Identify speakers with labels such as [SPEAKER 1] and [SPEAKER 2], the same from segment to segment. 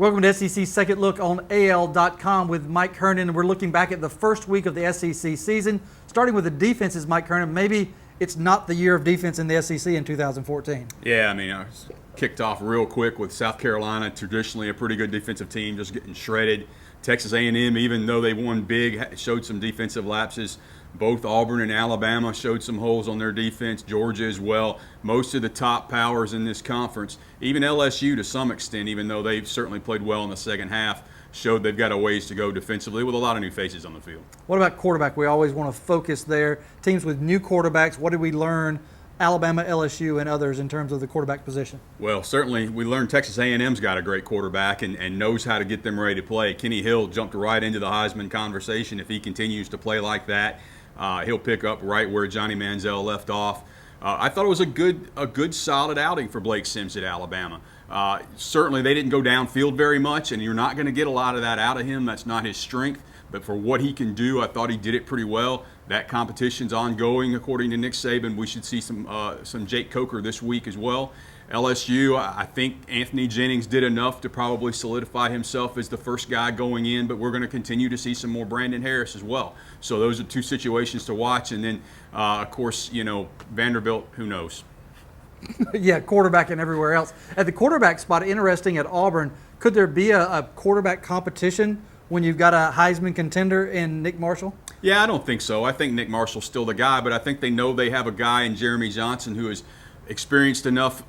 [SPEAKER 1] Welcome to SEC Second Look on AL.com with Mike Herndon. We're looking back at the first week of the SEC season, starting with the defenses, Mike Herndon. Maybe it's not the year of defense in the SEC in 2014.
[SPEAKER 2] Yeah, I mean, I was kicked off real quick with South Carolina, traditionally a pretty good defensive team, just getting shredded. Texas A&M, even though they won big, showed some defensive lapses. Both Auburn and Alabama showed some holes on their defense. Georgia as well. Most of the top powers in this conference, even LSU to some extent, even though they've certainly played well in the second half, showed they've got a ways to go defensively with a lot of new faces on the field.
[SPEAKER 1] What about quarterback? We always want to focus there. Teams with new quarterbacks, what did we learn? Alabama, LSU, and others in terms of the quarterback position?
[SPEAKER 2] Well, certainly we learned Texas A&M's got a great quarterback and knows how to get them ready to play. Kenny Hill jumped right into the Heisman conversation. If he continues to play like that, he'll pick up right where Johnny Manziel left off. I thought it was a good solid outing for Blake Sims at Alabama. Certainly they didn't go downfield very much, and you're not going to get a lot of that out of him. That's not his strength. But for what he can do, I thought he did it pretty well. That competition's ongoing, according to Nick Saban. We should see some Jake Coker this week as well. LSU, I think Anthony Jennings did enough to probably solidify himself as the first guy going in, but we're going to continue to see some more Brandon Harris as well. So those are two situations to watch. And then, of course, Vanderbilt, who knows?
[SPEAKER 1] Yeah, quarterback and everywhere else. At the quarterback spot, interesting at Auburn, could there be a quarterback competition when you've got a Heisman contender in Nick Marshall?
[SPEAKER 2] Yeah, I don't think so. I think Nick Marshall's still the guy, but I think they know they have a guy in Jeremy Johnson who has experienced enough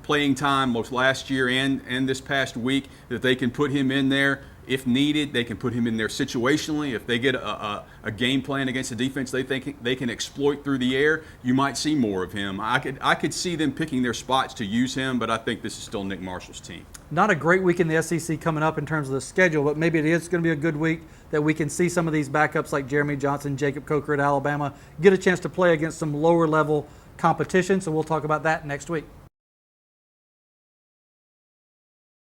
[SPEAKER 2] playing time both last year and this past week that they can put him in there if needed. They can put him in there situationally. If they get a game plan against a defense they think they can exploit through the air, you might see more of him. I could see them picking their spots to use him, but I think this is still Nick Marshall's team.
[SPEAKER 1] Not a great week in the SEC coming up in terms of the schedule, but maybe it is going to be a good week that we can see some of these backups like Jeremy Johnson, Jacob Coker at Alabama get a chance to play against some lower level competition. So we'll talk about that next week.